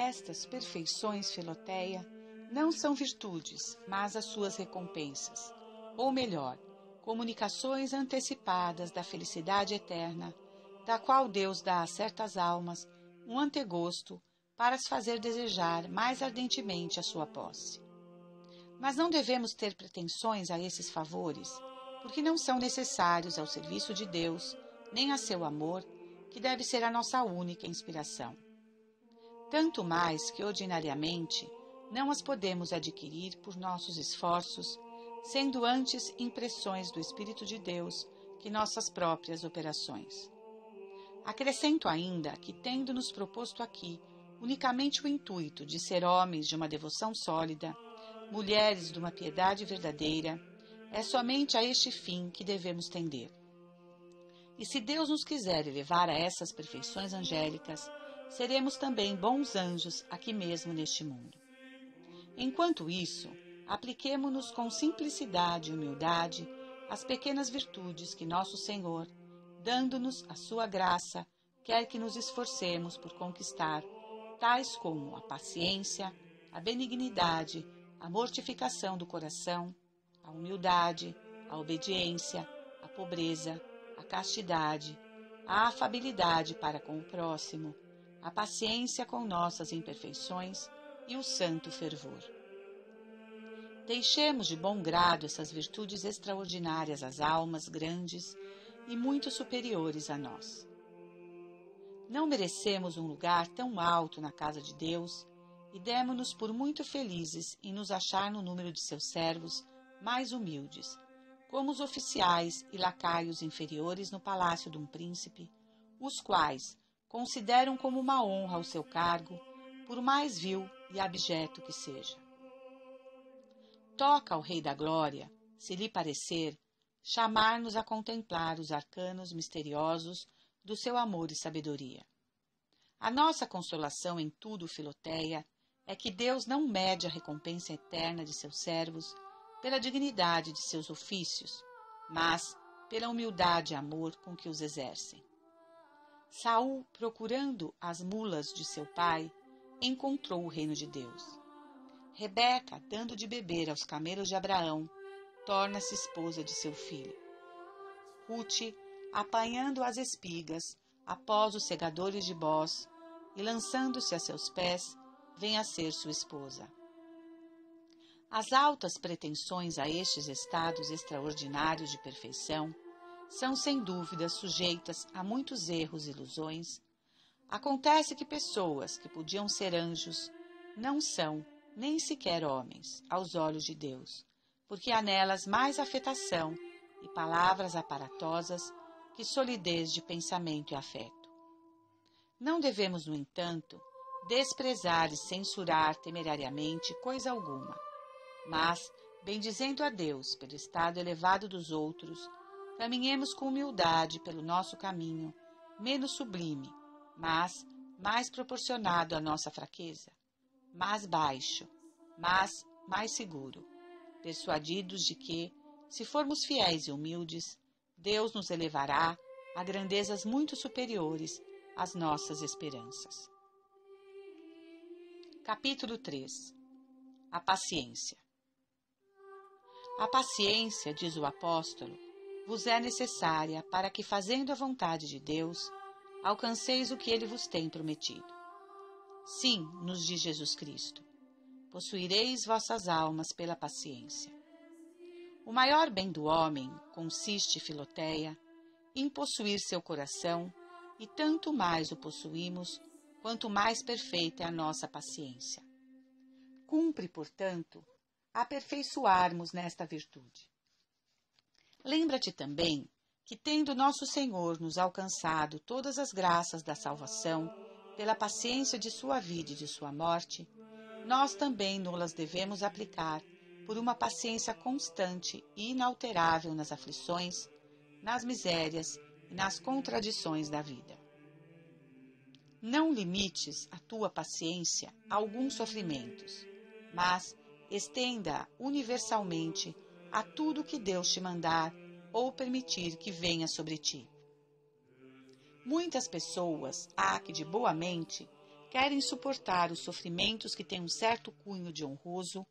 Estas perfeições, Filoteia, não são virtudes, mas as suas recompensas, ou melhor, comunicações antecipadas da felicidade eterna, da qual Deus dá a certas almas um antegosto para as fazer desejar mais ardentemente a sua posse. Mas não devemos ter pretensões a esses favores, porque não são necessários ao serviço de Deus, nem a seu amor, que deve ser a nossa única inspiração. Tanto mais que, ordinariamente, não as podemos adquirir por nossos esforços, sendo antes impressões do Espírito de Deus que nossas próprias operações. Acrescento ainda que, tendo-nos proposto aqui unicamente o intuito de ser homens de uma devoção sólida, mulheres de uma piedade verdadeira, é somente a este fim que devemos tender. E se Deus nos quiser elevar a essas perfeições angélicas, seremos também bons anjos aqui mesmo neste mundo. Enquanto isso, apliquemo-nos com simplicidade e humildade às pequenas virtudes que nosso Senhor, dando-nos a sua graça, quer que nos esforcemos por conquistar, tais como a paciência, a benignidade, a mortificação do coração, a humildade, a obediência, a pobreza, a castidade, a afabilidade para com o próximo, a paciência com nossas imperfeições e o santo fervor. Deixemos de bom grado essas virtudes extraordinárias às almas grandes e muito superiores a nós. Não merecemos um lugar tão alto na casa de Deus e demo-nos por muito felizes em nos achar no número de seus servos mais humildes, como os oficiais e lacaios inferiores no palácio de um príncipe, os quais consideram como uma honra o seu cargo, por mais vil e abjeto que seja. Toca ao Rei da Glória, se lhe parecer, chamar-nos a contemplar os arcanos misteriosos do seu amor e sabedoria. A nossa consolação em tudo, Filoteia, é que Deus não mede a recompensa eterna de seus servos pela dignidade de seus ofícios, mas pela humildade e amor com que os exercem. Saul, procurando as mulas de seu pai, encontrou o reino de Deus. Rebeca, dando de beber aos camelos de Abraão, torna-se esposa de seu filho. Rute, apanhando as espigas após os segadores de Bós e lançando-se a seus pés, vem a ser sua esposa. As altas pretensões a estes estados extraordinários de perfeição são, sem dúvida, sujeitas a muitos erros e ilusões. Acontece que pessoas que podiam ser anjos não são nem sequer homens aos olhos de Deus, porque há nelas mais afetação e palavras aparatosas que solidez de pensamento e afeto. Não devemos, no entanto, desprezar e censurar temerariamente coisa alguma, mas, bendizendo a Deus pelo estado elevado dos outros, caminhemos com humildade pelo nosso caminho, menos sublime, mas mais proporcionado à nossa fraqueza, mais baixo, mas mais seguro, persuadidos de que, se formos fiéis e humildes, Deus nos elevará a grandezas muito superiores às nossas esperanças. Capítulo 3. A paciência. A paciência, diz o apóstolo, vos é necessária para que, fazendo a vontade de Deus, alcanceis o que Ele vos tem prometido. Sim, nos diz Jesus Cristo, possuireis vossas almas pela paciência. O maior bem do homem consiste, Filoteia, em possuir seu coração, e tanto mais o possuímos, quanto mais perfeita é a nossa paciência. Cumpre, portanto, aperfeiçoarmos nesta virtude. Lembra-te também que, tendo nosso Senhor nos alcançado todas as graças da salvação, pela paciência de sua vida e de sua morte, nós também nolas devemos aplicar por uma paciência constante e inalterável nas aflições, nas misérias e nas contradições da vida. Não limites a tua paciência a alguns sofrimentos, mas estenda universalmente a tudo que Deus te mandar ou permitir que venha sobre ti. Muitas pessoas há que de boa mente querem suportar os sofrimentos que têm um certo cunho de honroso,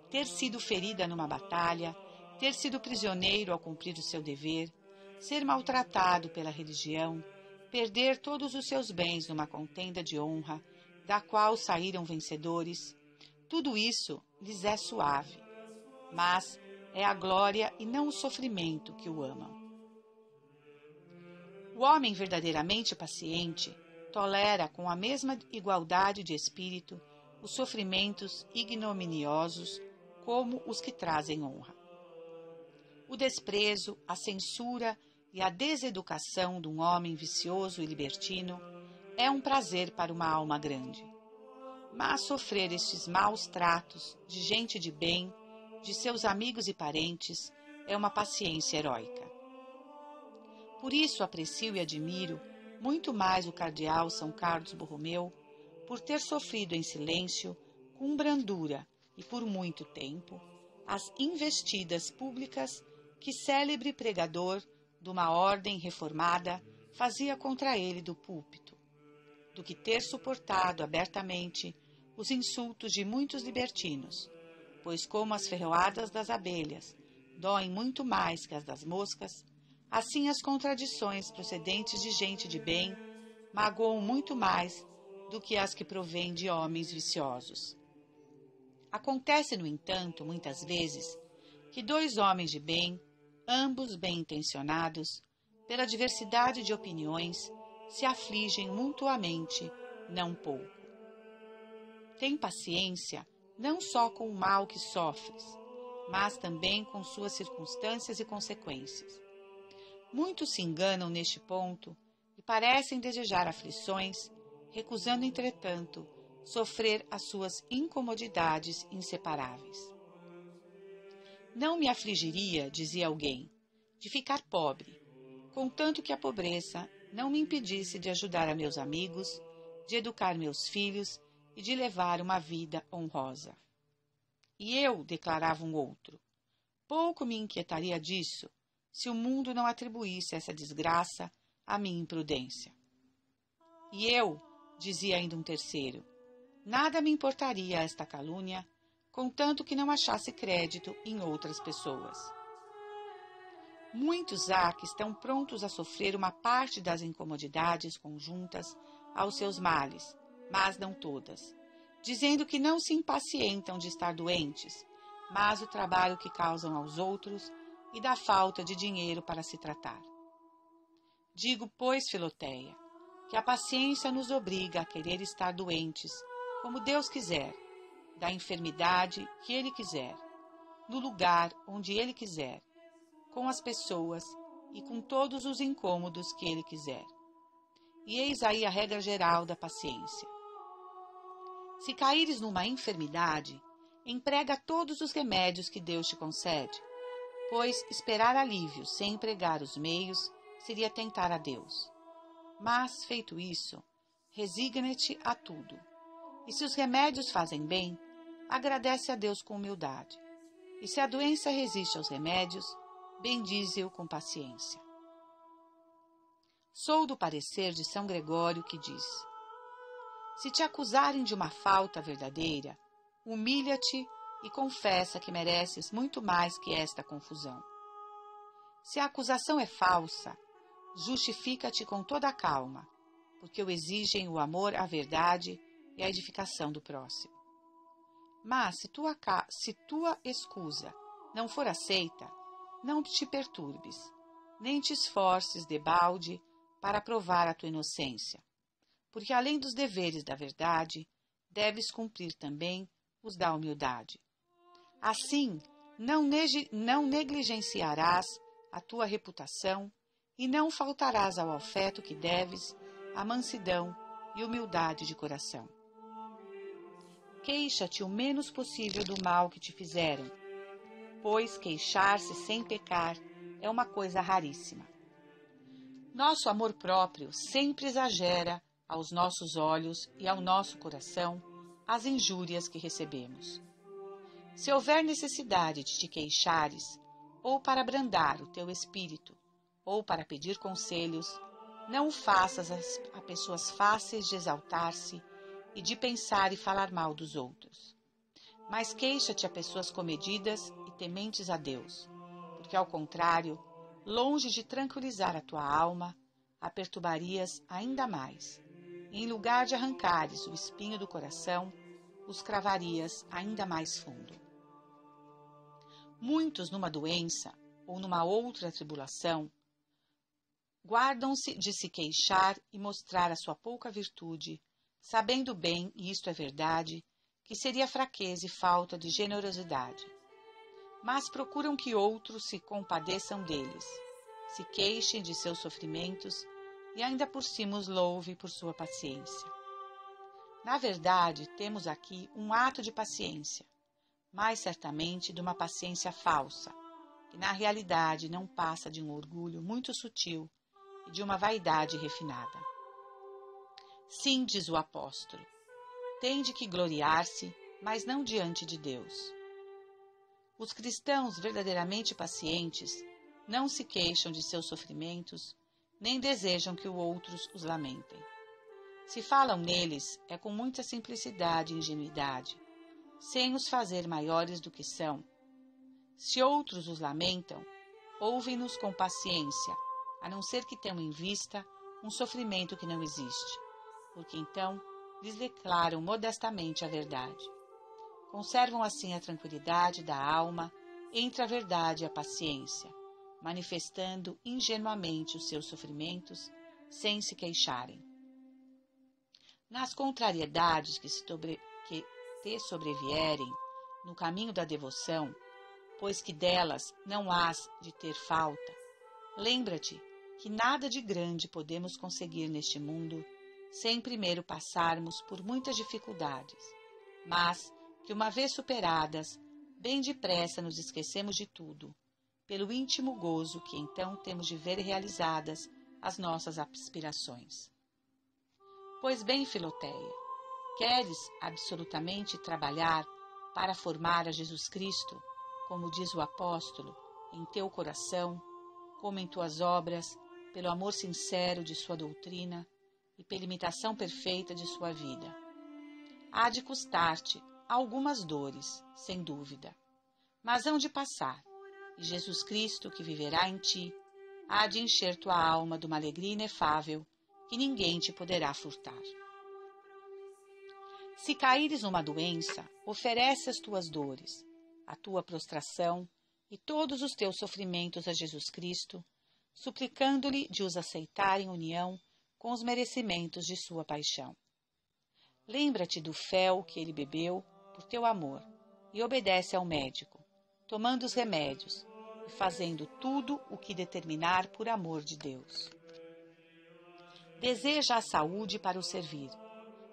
ter sido ferida numa batalha, ter sido prisioneiro ao cumprir o seu dever, ser maltratado pela religião, perder todos os seus bens numa contenda de honra, da qual saíram vencedores, tudo isso lhes é suave, mas é a glória e não o sofrimento que o amam. O homem verdadeiramente paciente tolera com a mesma igualdade de espírito os sofrimentos ignominiosos como os que trazem honra. O desprezo, a censura e a deseducação de um homem vicioso e libertino é um prazer para uma alma grande. Mas sofrer estes maus tratos de gente de bem, de seus amigos e parentes, é uma paciência heróica. Por isso aprecio e admiro muito mais o cardeal São Carlos Borromeu, por ter sofrido em silêncio, com brandura e por muito tempo, as investidas públicas que célebre pregador de uma ordem reformada fazia contra ele do púlpito, do que ter suportado abertamente os insultos de muitos libertinos, pois como as ferroadas das abelhas doem muito mais que as das moscas, assim as contradições procedentes de gente de bem magoam muito mais do que as que provêm de homens viciosos. Acontece, no entanto, muitas vezes, que dois homens de bem, ambos bem-intencionados, pela diversidade de opiniões, se afligem mutuamente, não pouco. Tem paciência não só com o mal que sofres, mas também com suas circunstâncias e consequências. Muitos se enganam neste ponto e parecem desejar aflições, recusando, entretanto, sofrer as suas incomodidades inseparáveis. Não me afligiria, dizia alguém, de ficar pobre, contanto que a pobreza não me impedisse de ajudar a meus amigos, de educar meus filhos e de levar uma vida honrosa. E eu, declarava um outro, pouco me inquietaria disso, se o mundo não atribuísse essa desgraça à minha imprudência. E eu, dizia ainda um terceiro, nada me importaria esta calúnia, contanto que não achasse crédito em outras pessoas. Muitos há que estão prontos a sofrer uma parte das incomodidades conjuntas aos seus males, mas não todas, dizendo que não se impacientam de estar doentes, mas o trabalho que causam aos outros e da falta de dinheiro para se tratar. Digo, pois, Filoteia, que a paciência nos obriga a querer estar doentes, como Deus quiser, da enfermidade que Ele quiser, no lugar onde Ele quiser, com as pessoas e com todos os incômodos que Ele quiser. E eis aí a regra geral da paciência. Se caíres numa enfermidade, emprega todos os remédios que Deus te concede, pois esperar alívio sem empregar os meios seria tentar a Deus. Mas, feito isso, resigna-te a tudo. E se os remédios fazem bem, agradece a Deus com humildade. E se a doença resiste aos remédios, bendize-o com paciência. Sou do parecer de São Gregório que diz: se te acusarem de uma falta verdadeira, humilha-te e confessa que mereces muito mais que esta confusão. Se a acusação é falsa, justifica-te com toda a calma, porque o exigem o amor à verdade e a edificação do próximo. Mas se tua escusa não for aceita, não te perturbes, nem te esforces debalde para provar a tua inocência, porque além dos deveres da verdade, deves cumprir também os da humildade. Assim, não negligenciarás a tua reputação e não faltarás ao afeto que deves, a mansidão e humildade de coração. Queixa-te o menos possível do mal que te fizeram, pois queixar-se sem pecar é uma coisa raríssima. Nosso amor próprio sempre exagera aos nossos olhos e ao nosso coração as injúrias que recebemos. Se houver necessidade de te queixares, ou para abrandar o teu espírito, ou para pedir conselhos, não o faças a pessoas fáceis de exaltar-se e de pensar e falar mal dos outros. Mas queixa-te a pessoas comedidas e tementes a Deus, porque, ao contrário, longe de tranquilizar a tua alma, a perturbarias ainda mais. E, em lugar de arrancares o espinho do coração, os cravarias ainda mais fundo. Muitos, numa doença ou numa outra tribulação, guardam-se de se queixar e mostrar a sua pouca virtude, sabendo bem, e isto é verdade, que seria fraqueza e falta de generosidade. Mas procuram que outros se compadeçam deles, se queixem de seus sofrimentos e ainda por cima os louve por sua paciência. Na verdade, temos aqui um ato de paciência, mas certamente de uma paciência falsa, que na realidade não passa de um orgulho muito sutil e de uma vaidade refinada. Sim, diz o apóstolo, tem de que gloriar-se, mas não diante de Deus. Os cristãos verdadeiramente pacientes não se queixam de seus sofrimentos, nem desejam que os outros os lamentem. Se falam neles, é com muita simplicidade e ingenuidade, sem os fazer maiores do que são. Se outros os lamentam, ouvem-nos com paciência, a não ser que tenham em vista um sofrimento que não existe, porque então lhes declaram modestamente a verdade. Conservam assim a tranquilidade da alma entre a verdade e a paciência, manifestando ingenuamente os seus sofrimentos sem se queixarem. Nas contrariedades que te sobrevierem no caminho da devoção, pois que delas não hás de ter falta, lembra-te que nada de grande podemos conseguir neste mundo sem primeiro passarmos por muitas dificuldades, mas que, uma vez superadas, bem depressa nos esquecemos de tudo, pelo íntimo gozo que então temos de ver realizadas as nossas aspirações. Pois bem, Filoteia, queres absolutamente trabalhar para formar a Jesus Cristo, como diz o apóstolo, em teu coração, como em tuas obras, pelo amor sincero de sua doutrina e pela imitação perfeita de sua vida? Há de custar-te algumas dores, sem dúvida, mas hão de passar, e Jesus Cristo, que viverá em ti, há de encher tua alma de uma alegria inefável que ninguém te poderá furtar. Se caíres numa doença, oferece as tuas dores, a tua prostração e todos os teus sofrimentos a Jesus Cristo, suplicando-lhe de os aceitar em união com os merecimentos de sua paixão. Lembra-te do fel que ele bebeu por teu amor e obedece ao médico, tomando os remédios e fazendo tudo o que determinar por amor de Deus. Deseja a saúde para o servir,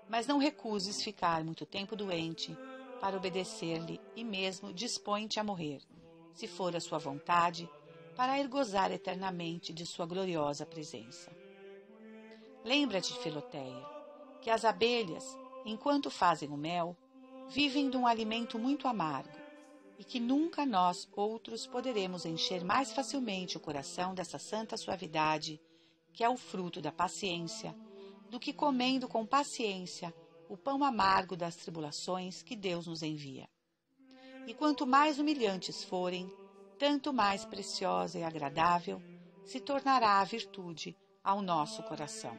mas não recuses ficar muito tempo doente para obedecer-lhe e mesmo dispõe-te a morrer, se for a sua vontade, para ir gozar eternamente de sua gloriosa presença. Lembra-te, Filoteia, que as abelhas, enquanto fazem o mel, vivem de um alimento muito amargo, e que nunca nós outros poderemos encher mais facilmente o coração dessa santa suavidade, que é o fruto da paciência, do que comendo com paciência o pão amargo das tribulações que Deus nos envia. E quanto mais humilhantes forem, tanto mais preciosa e agradável se tornará a virtude ao nosso coração.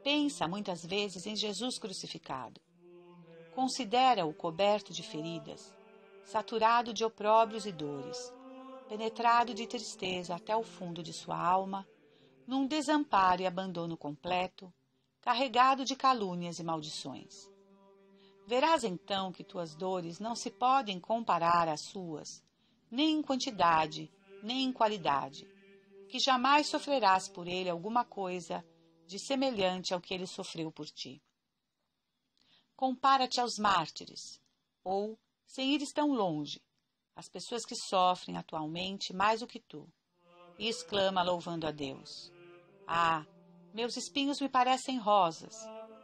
Pensa muitas vezes em Jesus crucificado. Considera-o coberto de feridas, saturado de opróbrios e dores, penetrado de tristeza até o fundo de sua alma, num desamparo e abandono completo, carregado de calúnias e maldições. Verás então que tuas dores não se podem comparar às suas, nem em quantidade, nem em qualidade, que jamais sofrerás por ele alguma coisa de semelhante ao que ele sofreu por ti. Compara-te aos mártires, ou, sem ires tão longe, às pessoas que sofrem atualmente mais do que tu, e exclama louvando a Deus: Ah, meus espinhos me parecem rosas,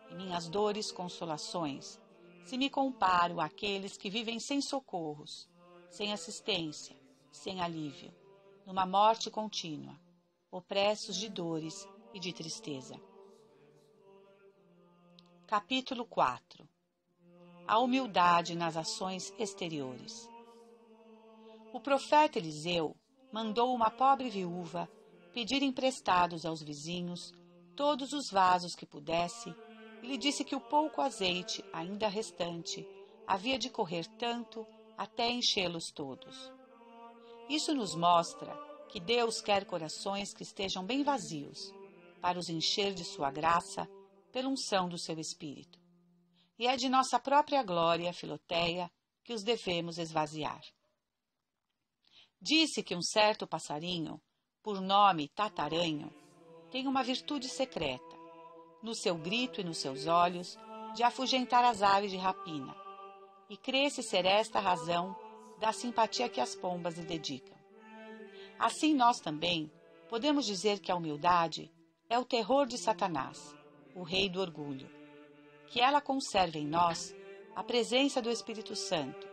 e minhas dores consolações, se me comparo àqueles que vivem sem socorros, sem assistência, sem alívio, numa morte contínua, opressos de dores e de tristeza. Capítulo 4. A humildade nas ações exteriores. O profeta Eliseu mandou uma pobre viúva pedir emprestados aos vizinhos todos os vasos que pudesse e lhe disse que o pouco azeite ainda restante havia de correr tanto até enchê-los todos. Isso nos mostra que Deus quer corações que estejam bem vazios, para os encher de sua graça pela unção do seu Espírito. E é de nossa própria glória, Filoteia, que os devemos esvaziar. Disse que um certo passarinho, por nome tataranho, tem uma virtude secreta, no seu grito e nos seus olhos, de afugentar as aves de rapina, e crê-se ser esta a razão da simpatia que as pombas lhe dedicam. Assim nós também podemos dizer que a humildade é o terror de Satanás, o rei do orgulho, que ela conserve em nós a presença do Espírito Santo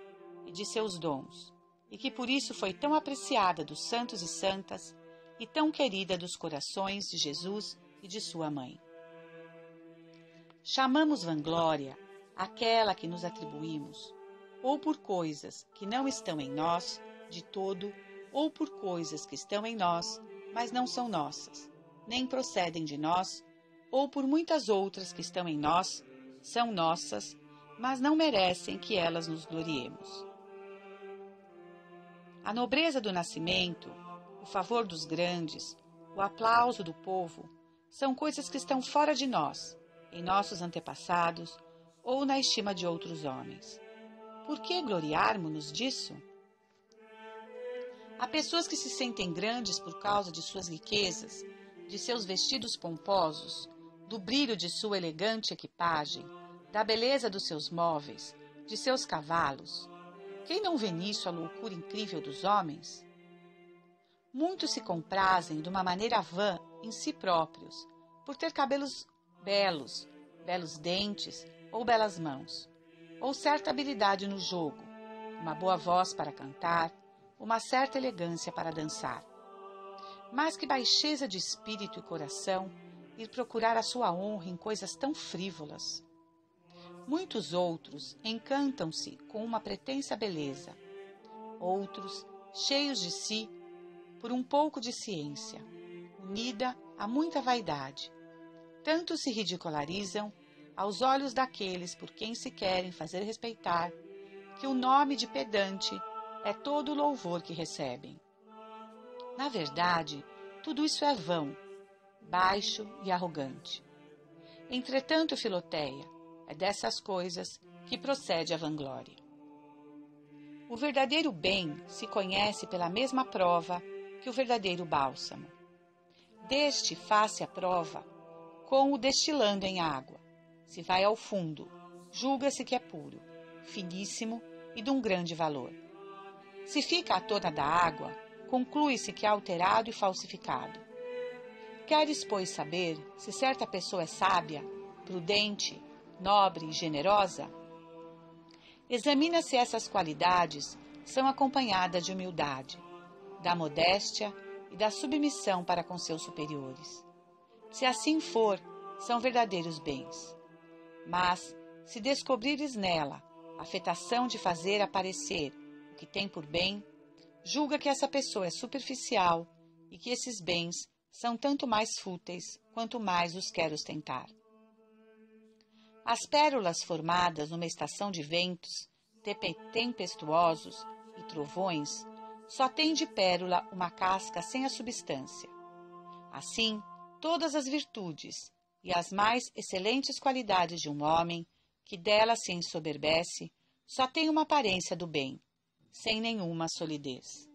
e de seus dons, e que por isso foi tão apreciada dos santos e santas e tão querida dos corações de Jesus e de sua mãe. Chamamos vanglória aquela que nos atribuímos, ou por coisas que não estão em nós de todo, ou por coisas que estão em nós, mas não são nossas, nem procedem de nós, ou por muitas outras que estão em nós, são nossas, mas não merecem que elas nos gloriemos. A nobreza do nascimento, o favor dos grandes, o aplauso do povo, são coisas que estão fora de nós, em nossos antepassados ou na estima de outros homens. Por que gloriarmos-nos disso? Há pessoas que se sentem grandes por causa de suas riquezas, de seus vestidos pomposos, do brilho de sua elegante equipagem, da beleza dos seus móveis, de seus cavalos. Quem não vê nisso a loucura incrível dos homens? Muitos se comprazem de uma maneira vã em si próprios, por ter cabelos belos, belos dentes ou belas mãos, ou certa habilidade no jogo, uma boa voz para cantar, uma certa elegância para dançar. Mas que baixeza de espírito e coração ir procurar a sua honra em coisas tão frívolas. Muitos outros encantam-se com uma pretensa beleza, outros, cheios de si, por um pouco de ciência, unida a muita vaidade. Tanto se ridicularizam aos olhos daqueles por quem se querem fazer respeitar, que o nome de pedante é todo o louvor que recebem. Na verdade, tudo isso é vão, baixo e arrogante. Entretanto, Filoteia, é dessas coisas que procede a vanglória. O verdadeiro bem se conhece pela mesma prova que o verdadeiro bálsamo. Deste faz-se a prova com o destilando em água. Se vai ao fundo, julga-se que é puro, finíssimo e de um grande valor. Se fica à tona da água, conclui-se que é alterado e falsificado. Queres, pois, saber se certa pessoa é sábia, prudente, nobre e generosa? Examina se essas qualidades são acompanhadas de humildade, da modéstia e da submissão para com seus superiores. Se assim for, são verdadeiros bens. Mas, se descobrires nela a afetação de fazer aparecer o que tem por bem, julga que essa pessoa é superficial e que esses bens são tanto mais fúteis quanto mais os quer ostentar. As pérolas formadas numa estação de ventos tempestuosos e trovões só têm de pérola uma casca sem a substância. Assim, todas as virtudes e as mais excelentes qualidades de um homem que dela se ensoberbece só têm uma aparência do bem, sem nenhuma solidez.